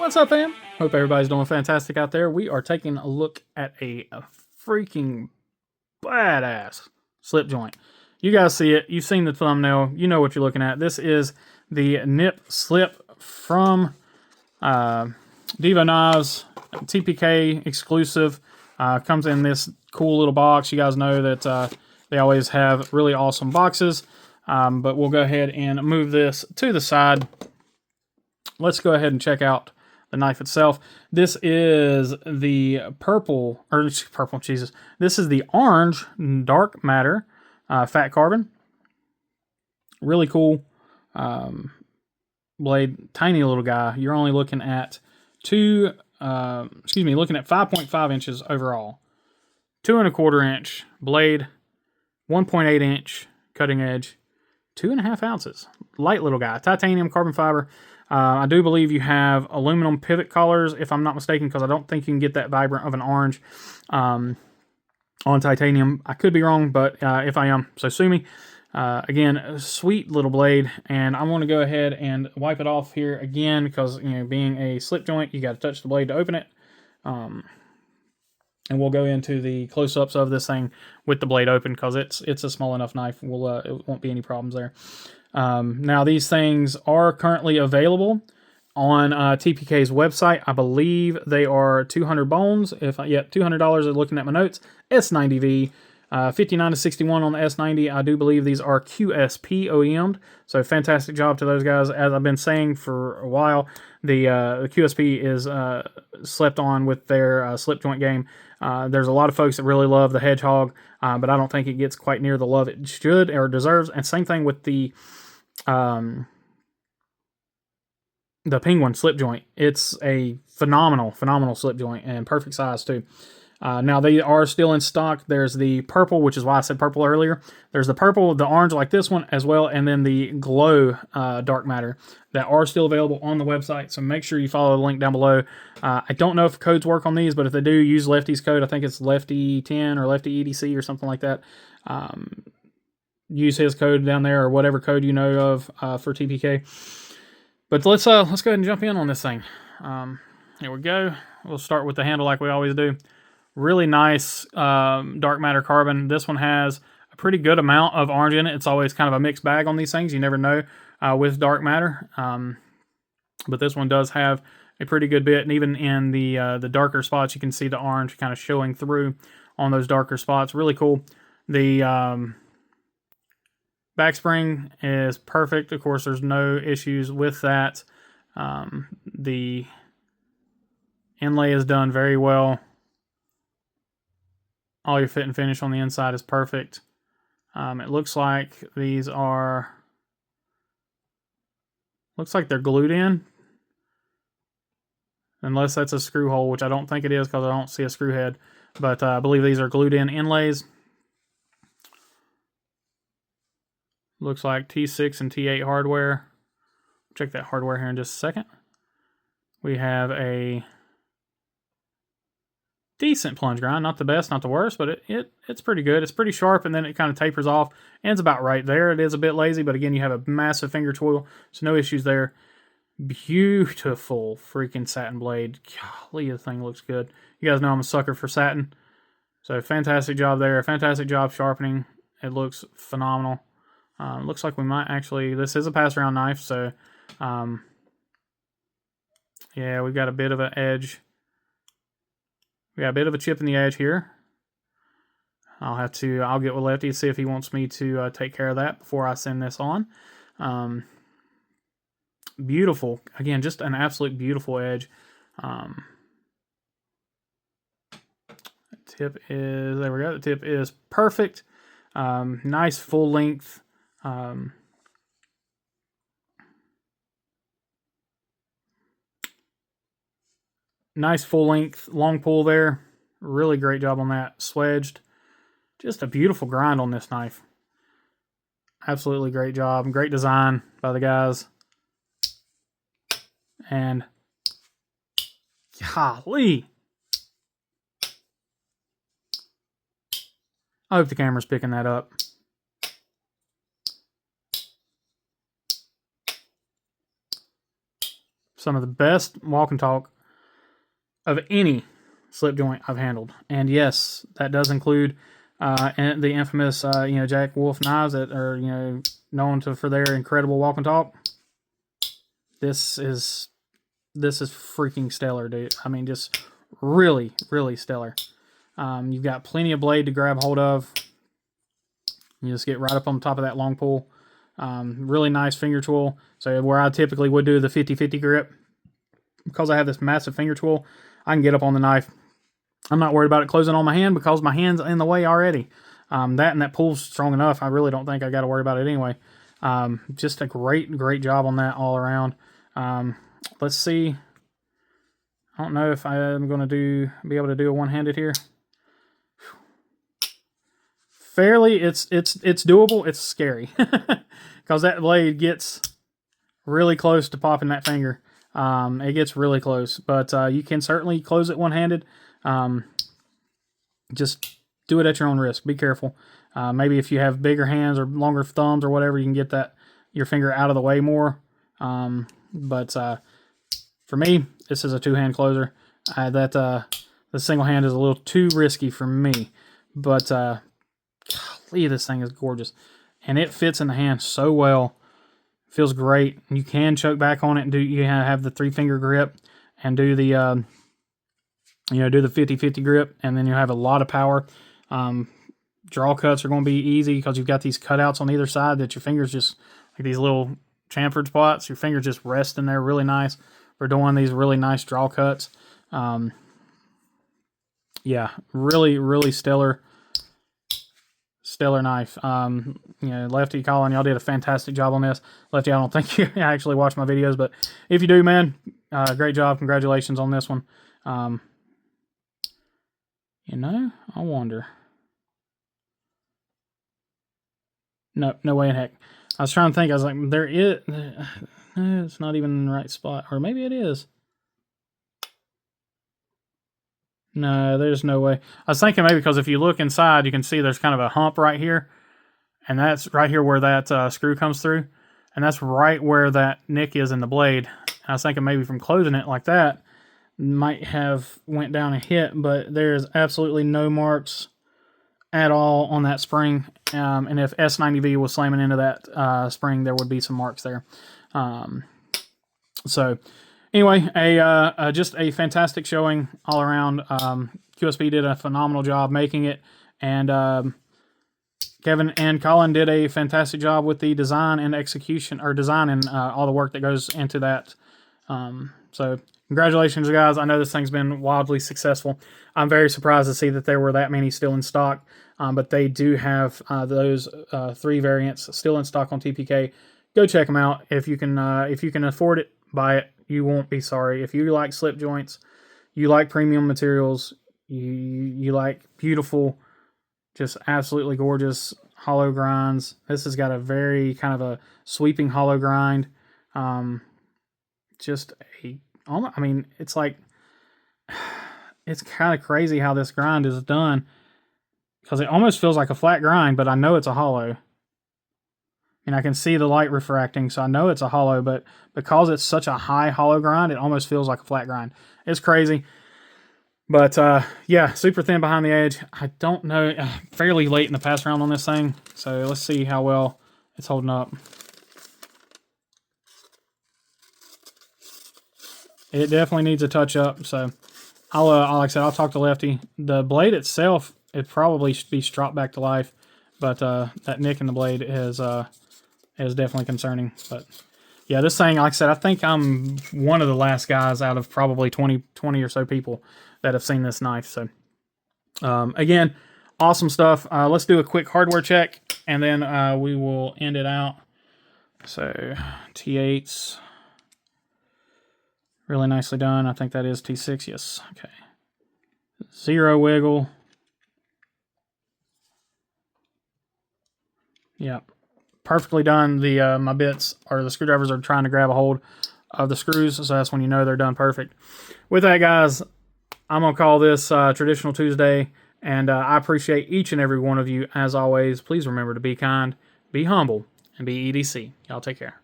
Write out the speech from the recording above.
What's up, fam? Hope everybody's doing fantastic out there. We are taking a look at a freaking badass slip joint. You guys see it. You've seen the thumbnail. You know what you're looking at. This is the Nip Slip from Divo Knives, TPK exclusive. Comes in this cool little box. You guys know that they always have really awesome boxes. But we'll go ahead and move this to the side. Let's go ahead and check out the knife itself. This is the purple, Jesus. This is the orange dark matter fat carbon. Really cool blade, tiny little guy. You're only looking at looking at 5.5 inches overall. 2 1/4 inch blade, 1.8 inch cutting edge, 2.5 ounces. Light little guy, titanium carbon fiber. I do believe you have aluminum pivot collars, if I'm not mistaken, because I don't think you can get that vibrant of an orange on titanium. I could be wrong, but if I am, so sue me. Again, a sweet little blade, and I want to go ahead and wipe it off here again because, you know, being a slip joint, you got to touch the blade to open it. And we'll go into the close-ups of this thing with the blade open because it's a small enough knife. It won't be any problems there. Now these things are currently available on TPK's website. I believe they are 200 bones. $200. Looking at my notes, S90V, 59 to 61 on the S90. I do believe these are QSP OEM'd. So fantastic job to those guys. As I've been saying for a while, the QSP is slept on with their slip joint game. There's a lot of folks that really love the Hedgehog, but I don't think it gets quite near the love it should or deserves. And same thing with the Penguin slip joint. It's a phenomenal slip joint and perfect size too. Now they are still in stock. There's the purple, which is why I said purple earlier. There's the purple, the orange like this one as well, and then the glow dark matter that are still available on the website. So make sure you follow the link down below. I don't know if codes work on these, but if they do, use Lefty's code. I think it's Lefty10 or Lefty EDC or something like that. Use his code down there or whatever code you know of for TPK. But let's go ahead and jump in on this thing. Here we go. We'll start with the handle like we always do. Really nice dark matter carbon. This one has a pretty good amount of orange in it. It's always kind of a mixed bag on these things. You never know with dark matter. But this one does have a pretty good bit. And even in the darker spots, you can see the orange kind of showing through on those darker spots. Really cool. The back spring is perfect. Of course, there's no issues with that. The inlay is done very well. All your fit and finish on the inside is perfect. It looks like these are... Looks like they're glued in. Unless that's a screw hole, which I don't think it is because I don't see a screw head. But I believe these are glued in inlays. Looks like T6 and T8 hardware. Check that hardware here in just a second. We have a decent plunge grind, not the best, not the worst, but it's pretty good. It's pretty sharp, and then it kind of tapers off. Ends about right there. It is a bit lazy, but again, you have a massive finger twirl, so no issues there. Beautiful freaking satin blade. Golly, the thing looks good. You guys know I'm a sucker for satin, so fantastic job there. Fantastic job sharpening. It looks phenomenal. Looks like we might actually, this is a pass around knife, so yeah, we've got a bit of an edge. We got a bit of a chip in the edge here. I'll get with Lefty to see if he wants me to take care of that before I send this on. Beautiful. Again, just an absolute beautiful edge. Tip is, there we go. The tip is perfect. Nice full length. Nice full length long pull there. Really great job on that. Swedged. Just a beautiful grind on this knife. Absolutely great job. Great design by the guys. And golly. I hope the camera's picking that up. some of the best walk and talk of any slip joint I've handled. And yes, that does include and the infamous Jack Wolf knives that are known for their incredible walk and talk. This is freaking stellar, dude. I mean, just really, really stellar. You've got plenty of blade to grab hold of. You just get right up on top of that long pull. Really nice finger tool. So where I typically would do the 50-50 grip, because I have this massive finger tool, I can get up on the knife. I'm not worried about it closing on my hand because my hand's in the way already. That pull's strong enough. I really don't think I got to worry about it anyway. Just a great job on that all around. Let's see. I don't know if I'm going to be able to do a one-handed here. Fairly, it's doable. It's scary because that blade gets really close to popping that finger. It gets really close, but you can certainly close it one-handed. Just do it at your own risk. Be careful. Maybe if you have bigger hands or longer thumbs or whatever, you can get your finger out of the way more. But for me, this is a two-hand closer. The single hand is a little too risky for me. But golly, this thing is gorgeous. And it fits in the hand so well. Feels great. You can choke back on it and you have the 3-finger grip and do the do the 50-50 grip, and then you have a lot of power. Draw cuts are going to be easy because you've got these cutouts on either side that your fingers just, like these little chamfered spots, your fingers just rest in there really nice for doing these really nice draw cuts. Yeah, really stellar knife. Lefty, Colin, y'all did a fantastic job on this. Lefty, I don't think you actually watch my videos, but if you do, man, great job. Congratulations on this one. I wonder. No way in heck. I was trying to think. I was like, it's not even in the right spot. Or maybe it is. No, there's no way. I was thinking maybe because if you look inside, you can see there's kind of a hump right here. And that's right here where that screw comes through. And that's right where that nick is in the blade. I was thinking maybe from closing it like that, might have went down and hit, but there's absolutely no marks at all on that spring. And if S90V was slamming into that spring, there would be some marks there. So anyway, just a fantastic showing all around. QSP did a phenomenal job making it, and Kevin and Colin did a fantastic job with the design and execution, or design and all the work that goes into that. So congratulations, guys. I know this thing's been wildly successful. I'm very surprised to see that there were that many still in stock, but they do have those 3 variants still in stock on TPK. Go check them out. If you can afford it, buy it. You won't be sorry. If you like slip joints, you like premium materials, you like beautiful, just absolutely gorgeous hollow grinds. This has got a very kind of a sweeping hollow grind. It's like, it's kind of crazy how this grind is done, because it almost feels like a flat grind, but I know it's a hollow. And I can see the light refracting, so I know it's a hollow, but because it's such a high hollow grind, it almost feels like a flat grind. It's crazy. But, yeah, super thin behind the edge. I don't know, fairly late in the pass round on this thing, so let's see how well it's holding up. It definitely needs a touch up, so like I said, I'll talk to Lefty. The blade itself, it probably should be stropped back to life, but that nick in the blade is definitely concerning. But yeah, this thing, like I said, I think I'm one of the last guys out of probably 20 or so people that have seen this knife. So again, awesome stuff. Let's do a quick hardware check, and then we will end it out. So T8s, really nicely done. I think that is T6. Yes. Okay. 0 wiggle. Yeah. Perfectly done. The my bits, or the screwdrivers, are trying to grab a hold of the screws, so that's when you know they're done perfect. With that, guys, I'm going to call this Traditional Tuesday, and I appreciate each and every one of you. As always, please remember to be kind, be humble, and be EDC. Y'all take care.